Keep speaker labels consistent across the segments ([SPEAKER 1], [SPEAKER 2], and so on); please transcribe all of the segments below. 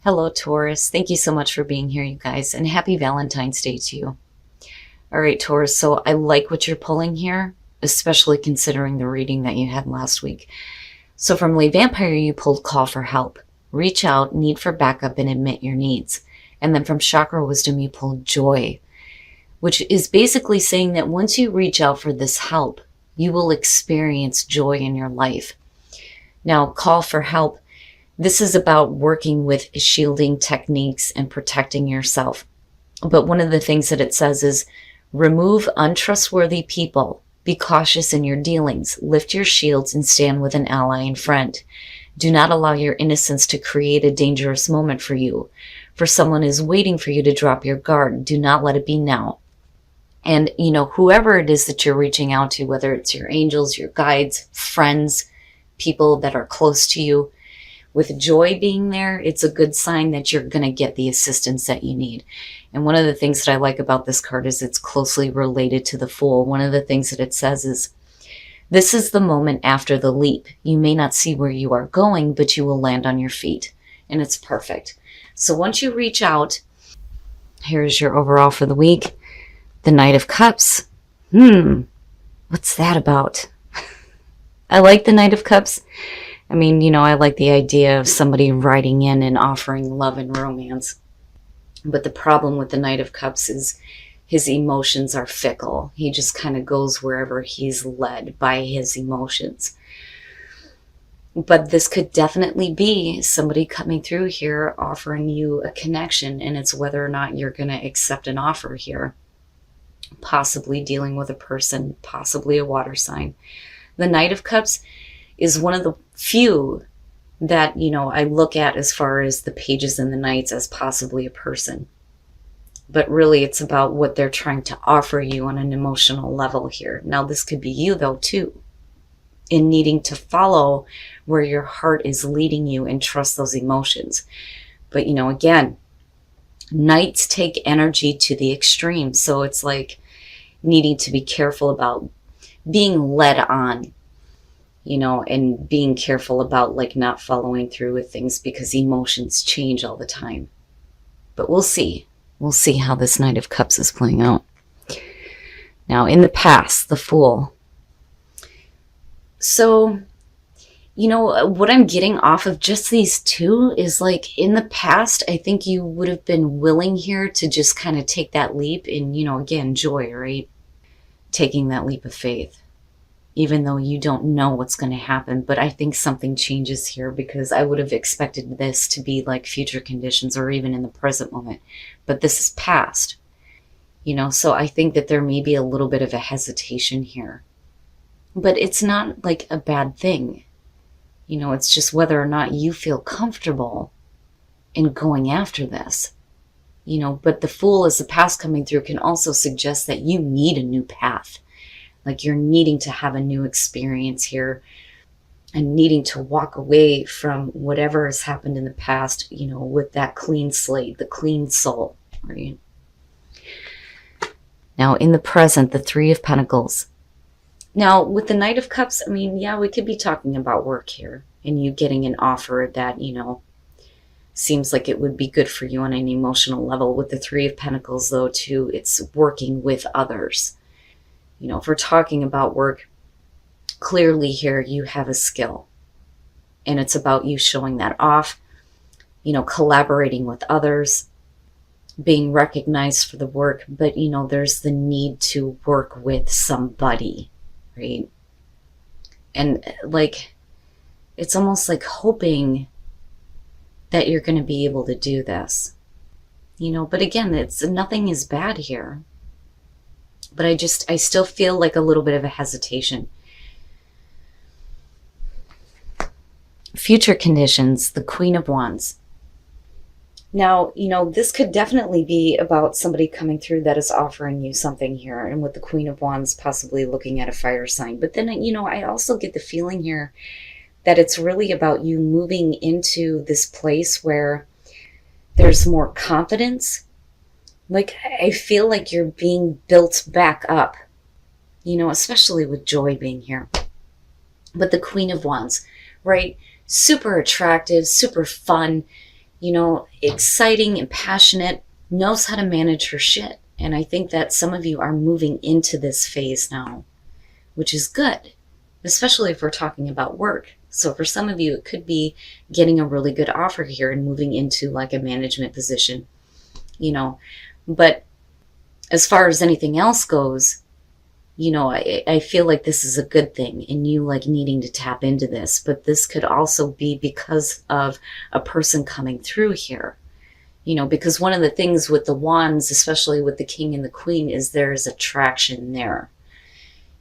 [SPEAKER 1] Hello, Taurus. Thank you so much for being here, you guys, and happy Valentine's Day to you. All right, Taurus, so I like what you're pulling here, especially considering the reading that you had last week. So from Lay Vampire, you pulled Call for Help. Reach out, need for backup, and admit your needs. And then from Chakra Wisdom, you pulled Joy, which is basically saying that once you reach out for this help, you will experience joy in your life. Now, Call for Help, this is about working with shielding techniques and protecting yourself. But one of the things that it says is remove untrustworthy people. Be cautious in your dealings. Lift your shields and stand with an ally and friend. Do not allow your innocence to create a dangerous moment for you. For someone is waiting for you to drop your guard. Do not let it be now. And, whoever it is that you're reaching out to, whether it's your angels, your guides, friends, people that are close to you, with Joy being there, it's a good sign that you're going to get the assistance that you need. And one of the things that I like about this card is it's closely related to the Fool. One of the things that it says is, this is the moment after the leap. You may not see where you are going, but you will land on your feet. And it's perfect. So once you reach out, here's your overall for the week. The Knight of Cups. What's that about? I like the Knight of Cups. I mean, I like the idea of somebody writing in and offering love and romance. But the problem with the Knight of Cups is his emotions are fickle. He just kind of goes wherever he's led by his emotions. But this could definitely be somebody coming through here offering you a connection, and it's whether or not you're going to accept an offer here. Possibly dealing with a person, possibly a water sign. The Knight of Cups is one of the few that, I look at as far as the pages and the knights as possibly a person. But really it's about what they're trying to offer you on an emotional level here. Now this could be you though too, in needing to follow where your heart is leading you and trust those emotions. But again, knights take energy to the extreme. So it's like needing to be careful about being led on, and being careful about not following through with things because emotions change all the time. But we'll see. We'll see how this Knight of Cups is playing out. Now, in the past, the Fool. So, what I'm getting off of just these two is in the past, I think you would have been willing here to just kind of take that leap and, again, Joy, right? Taking that leap of faith. Even though you don't know what's going to happen. But I think something changes here because I would have expected this to be future conditions or even in the present moment. But this is past, so I think that there may be a little bit of a hesitation here. But it's not a bad thing. It's just whether or not you feel comfortable in going after this. But the Fool as the past coming through can also suggest that you need a new path. You're needing to have a new experience here and needing to walk away from whatever has happened in the past, with that clean slate, the clean soul, right? Now, in the present, the Three of Pentacles. Now, with the Knight of Cups, I mean, yeah, we could be talking about work here and you getting an offer that, seems like it would be good for you on an emotional level. With the Three of Pentacles, though, too, it's working with others. If we're talking about work, clearly here you have a skill and it's about you showing that off, collaborating with others, being recognized for the work, but there's the need to work with somebody, right? And it's almost like hoping that you're going to be able to do this, but again, nothing is bad here. But I still feel a little bit of a hesitation. Future conditions, the Queen of Wands. Now, this could definitely be about somebody coming through that is offering you something here. And with the Queen of Wands, possibly looking at a fire sign. But then, I also get the feeling here that it's really about you moving into this place where there's more confidence. I feel like you're being built back up, especially with Joy being here. But the Queen of Wands, right? Super attractive, super fun, exciting and passionate, knows how to manage her shit. And I think that some of you are moving into this phase now, which is good, especially if we're talking about work. So for some of you, it could be getting a really good offer here and moving into like a management position, But as far as anything else goes, I feel like this is a good thing and you like needing to tap into this. But this could also be because of a person coming through here. Because one of the things with the wands, especially with the king and the queen, is there's attraction there.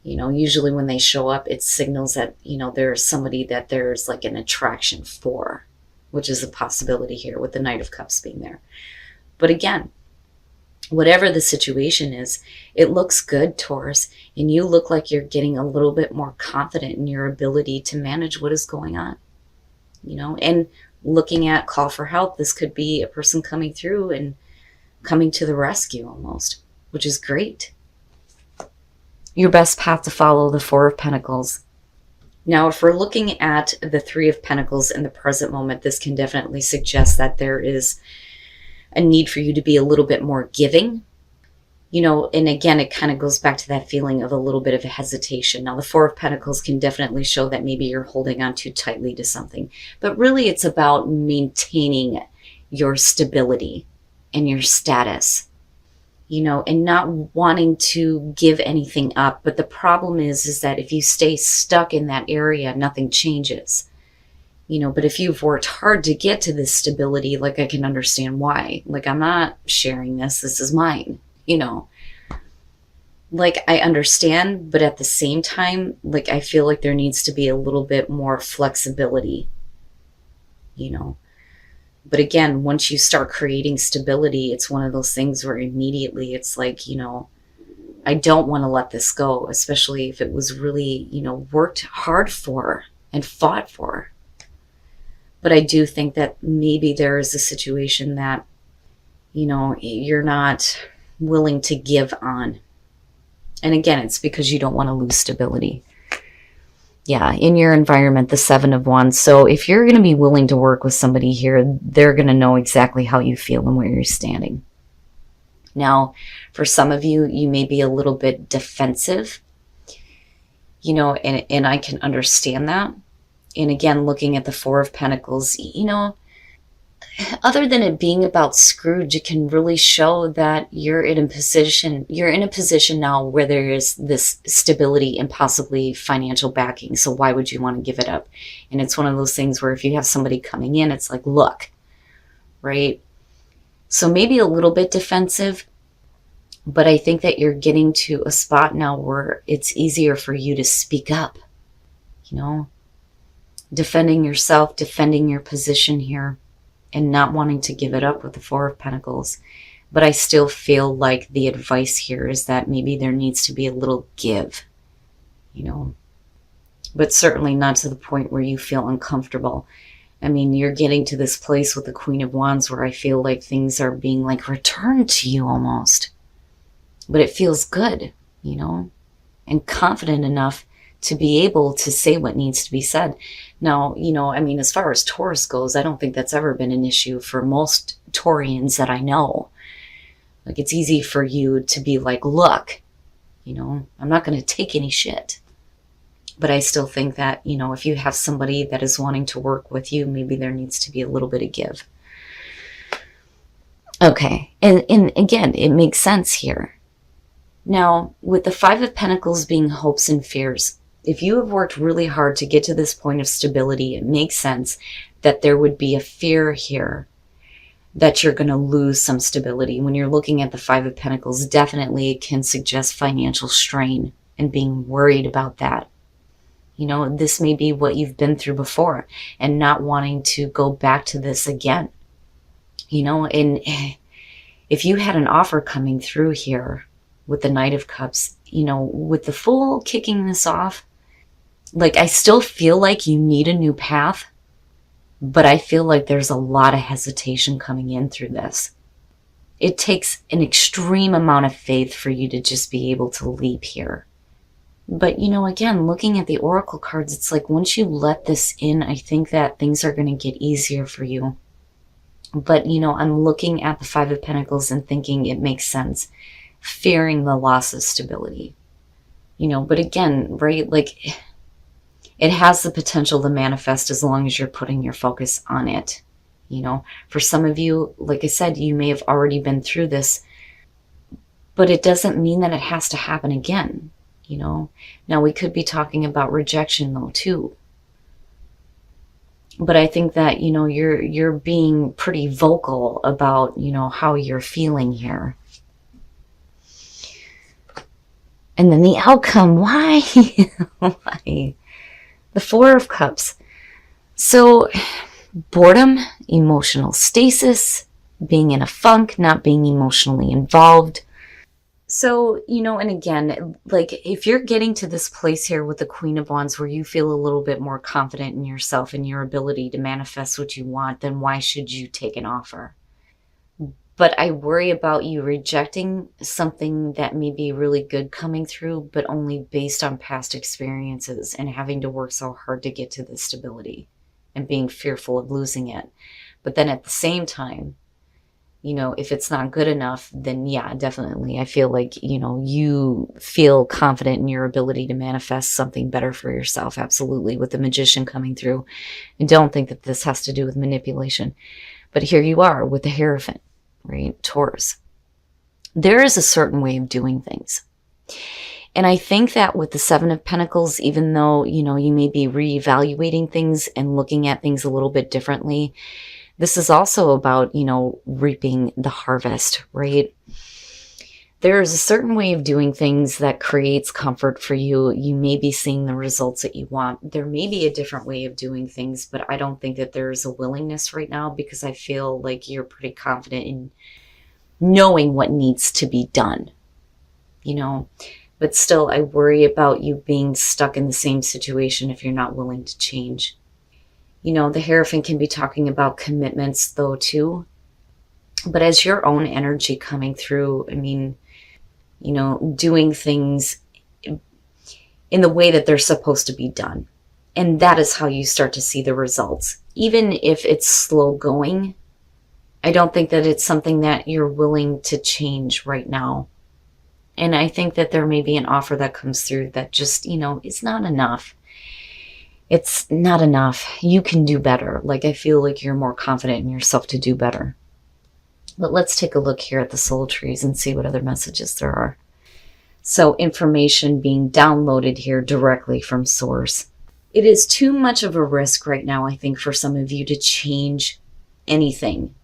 [SPEAKER 1] Usually when they show up, it signals that, there's somebody that there's like an attraction for, which is a possibility here with the Knight of Cups being there. But again, whatever the situation is, it looks good, Taurus, and you look like you're getting a little bit more confident in your ability to manage what is going on, and looking at call for help, this could be a person coming through and coming to the rescue almost, which is great. Your best path to follow, the Four of Pentacles. Now, if we're looking at the Three of Pentacles in the present moment, this can definitely suggest that there is a need for you to be a little bit more giving, and again, it kind of goes back to that feeling of a little bit of a hesitation. Now, the Four of Pentacles can definitely show that maybe you're holding on too tightly to something, but really it's about maintaining your stability and your status, and not wanting to give anything up. But the problem is that if you stay stuck in that area, nothing changes. But if you've worked hard to get to this stability, like I can understand why. Like, I'm not sharing this. This is mine, Like, I understand, but at the same time, like, I feel like there needs to be a little bit more flexibility, But again, once you start creating stability, it's one of those things where immediately it's like, I don't want to let this go, especially if it was really, worked hard for and fought for. But I do think that maybe there is a situation that, you're not willing to give on. And again, it's because you don't want to lose stability. Yeah, in your environment, the Seven of Wands. So if you're going to be willing to work with somebody here, they're going to know exactly how you feel and where you're standing. Now, for some of you, you may be a little bit defensive, and I can understand that. And again, looking at the Four of Pentacles, other than it being about Scrooge, it can really show that you're in a position now where there is this stability and possibly financial backing. So why would you want to give it up? And it's one of those things where if you have somebody coming in, it's like, look, right? So maybe a little bit defensive, but I think that you're getting to a spot now where it's easier for you to speak up, defending yourself, defending your position here, and not wanting to give it up with the Four of Pentacles. But I still feel like the advice here is that maybe there needs to be a little give, but certainly not to the point where you feel uncomfortable. I mean, you're getting to this place with the Queen of Wands where I feel like things are being like returned to you almost. But it feels good, and confident enough to be able to say what needs to be said. Now, as far as Taurus goes, I don't think that's ever been an issue for most Taurians that I know. Like, it's easy for you to be like, look, I'm not going to take any shit. But I still think that, if you have somebody that is wanting to work with you, maybe there needs to be a little bit of give. Okay. And again, it makes sense here. Now, with the Five of Pentacles being hopes and fears, if you have worked really hard to get to this point of stability, it makes sense that there would be a fear here that you're going to lose some stability. When you're looking at the Five of Pentacles, definitely it can suggest financial strain and being worried about that. This may be what you've been through before and not wanting to go back to this again. And if you had an offer coming through here with the Knight of Cups, with the Fool kicking this off, like, I still feel like you need a new path, but I feel like there's a lot of hesitation coming in through this. It takes an extreme amount of faith for you to just be able to leap here. But, again, looking at the Oracle cards, it's like once you let this in, I think that things are going to get easier for you. But, I'm looking at the Five of Pentacles and thinking it makes sense. Fearing the loss of stability. But again, right, like it has the potential to manifest as long as you're putting your focus on it. For some of you, like I said, you may have already been through this, but it doesn't mean that it has to happen again. Now we could be talking about rejection though too. But I think that, you're being pretty vocal about, how you're feeling here. And then the outcome, why? Why? The Four of Cups. So boredom, emotional stasis, being in a funk, not being emotionally involved. So, and again, like if you're getting to this place here with the Queen of Wands where you feel a little bit more confident in yourself and your ability to manifest what you want, then why should you take an offer? But I worry about you rejecting something that may be really good coming through, but only based on past experiences and having to work so hard to get to the stability and being fearful of losing it. But then at the same time, if it's not good enough, then yeah, definitely. I feel like, you feel confident in your ability to manifest something better for yourself. Absolutely. With the Magician coming through. And don't think that this has to do with manipulation. But here you are with the Hierophant, right? Taurus. There is a certain way of doing things. And I think that with the Seven of Pentacles, even though, you may be reevaluating things and looking at things a little bit differently, this is also about, reaping the harvest, right? There's a certain way of doing things that creates comfort for you. You may be seeing the results that you want. There may be a different way of doing things, but I don't think that there's a willingness right now because I feel like you're pretty confident in knowing what needs to be done, But still, I worry about you being stuck in the same situation if you're not willing to change. The Hierophant can be talking about commitments though too. But as your own energy coming through, I mean, doing things in the way that they're supposed to be done. And that is how you start to see the results. Even if it's slow going, I don't think that it's something that you're willing to change right now. And I think that there may be an offer that comes through that just, is not enough. It's not enough. You can do better. Like, I feel like you're more confident in yourself to do better. But let's take a look here at the soul trees and see what other messages there are. So information being downloaded here directly from source. It is too much of a risk right now, I think, for some of you to change anything.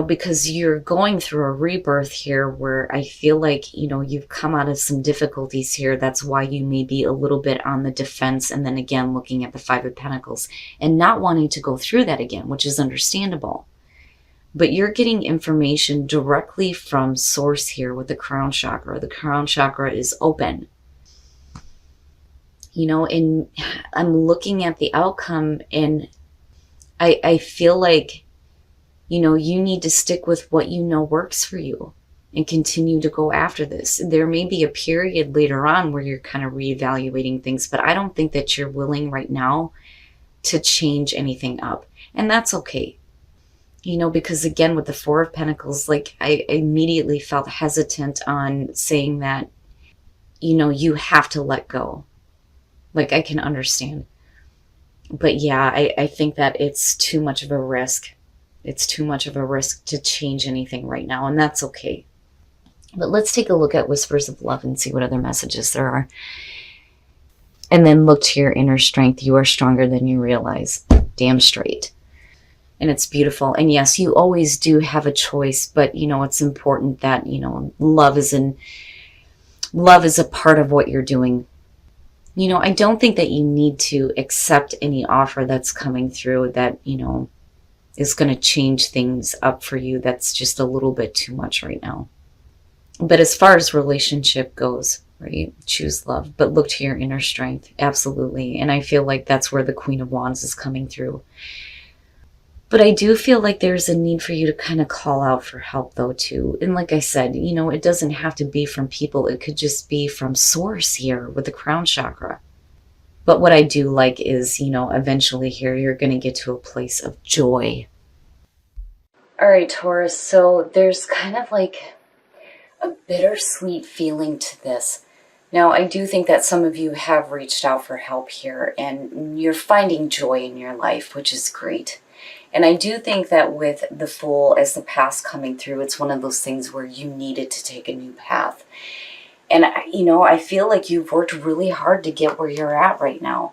[SPEAKER 1] Because you're going through a rebirth here where I feel like, you've come out of some difficulties here. That's why you may be a little bit on the defense. And then again, looking at the Five of Pentacles and not wanting to go through that again, which is understandable. But you're getting information directly from source here with the crown chakra. The crown chakra is open. And I'm looking at the outcome and I feel like, you need to stick with what works for you and continue to go after this. There may be a period later on where you're kind of reevaluating things, but I don't think that you're willing right now to change anything up. And that's okay. Because again, with the Four of Pentacles, like I immediately felt hesitant on saying that, you have to let go. Like I can understand. But yeah, I think that it's too much of a risk. It's too much of a risk to change anything right now, and that's okay. But let's take a look at Whispers of Love and see what other messages there are. And then look to your inner strength. You are stronger than you realize. Damn straight. And it's beautiful. And yes, you always do have a choice, but it's important that, love is a part of what you're doing. I don't think that you need to accept any offer that's coming through that, is going to change things up for you. That's just a little bit too much right now. But as far as relationship goes, right, choose love, but look to your inner strength. Absolutely. And I feel like that's where the Queen of Wands is coming through. But I do feel like there's a need for you to kind of call out for help though too. And like I said, it doesn't have to be from people. It could just be from source here with the crown chakra. But what I do like is, eventually here, you're going to get to a place of joy. All right, Taurus, so there's kind of like a bittersweet feeling to this. Now, I do think that some of you have reached out for help here and you're finding joy in your life, which is great. And I do think that with the Fool as the past coming through, it's one of those things where you needed to take a new path. And, I feel like you've worked really hard to get where you're at right now.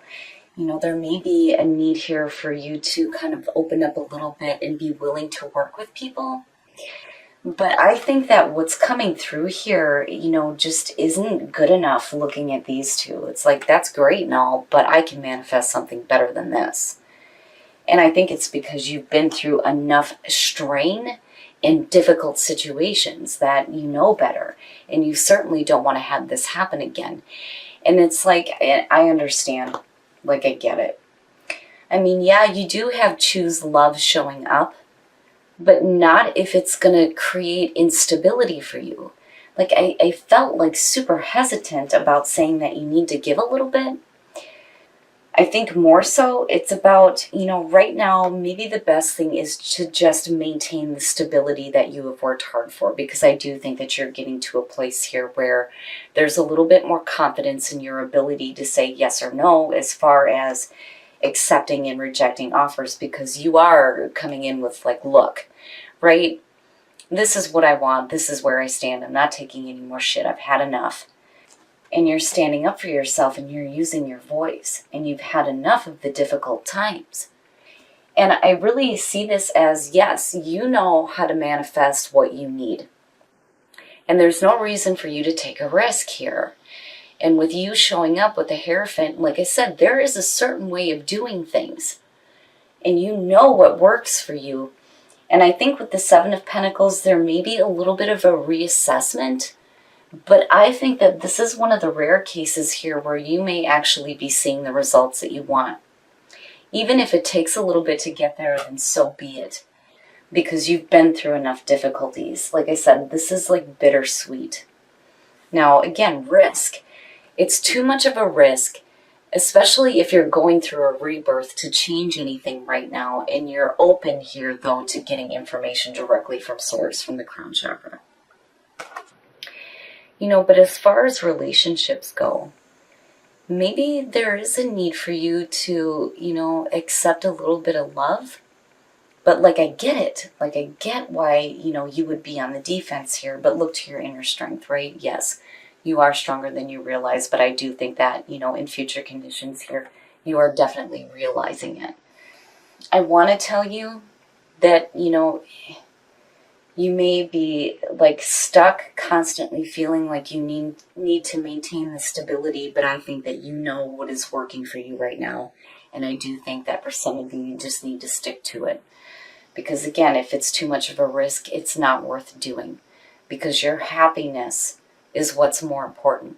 [SPEAKER 1] There may be a need here for you to kind of open up a little bit and be willing to work with people. But I think that what's coming through here, just isn't good enough looking at these two. It's like, that's great and all, but I can manifest something better than this. And I think it's because you've been through enough strain in difficult situations that you know better. And you certainly don't want to have this happen again. And it's like, I understand. Like, I get it. I mean, yeah, you do have choose love showing up, but not if it's going to create instability for you. Like, I felt like super hesitant about saying that you need to give a little bit. I think more so it's about, right now, maybe the best thing is to just maintain the stability that you have worked hard for, because I do think that you're getting to a place here where there's a little bit more confidence in your ability to say yes or no as far as accepting and rejecting offers, because you are coming in with like, look, right? This is what I want. This is where I stand. I'm not taking any more shit. I've had enough. And you're standing up for yourself and you're using your voice and you've had enough of the difficult times. And I really see this as, yes, you know how to manifest what you need. And there's no reason for you to take a risk here. And with you showing up with the Hierophant, like I said, there is a certain way of doing things. And you know what works for you. And I think with the Seven of Pentacles, there may be a little bit of a reassessment. But I think that this is one of the rare cases here where you may actually be seeing the results that you want. Even if it takes a little bit to get there, then so be it. Because you've been through enough difficulties. Like I said, this is like bittersweet. Now, again, risk. It's too much of a risk, especially if you're going through a rebirth, to change anything right now. And you're open here, though, to getting information directly from source, from the crown chakra. But as far as relationships go, maybe there is a need for you to, accept a little bit of love. But like, I get it. Like, I get why, you would be on the defense here, but look to your inner strength, right? Yes, you are stronger than you realize, but I do think that, in future conditions here, you are definitely realizing it. I want to tell you that, you may be like stuck, constantly feeling like you need to maintain the stability, but I think that you know what is working for you right now. And I do think that for some of you, you just need to stick to it. Because again, if it's too much of a risk, it's not worth doing. Because your happiness is what's more important.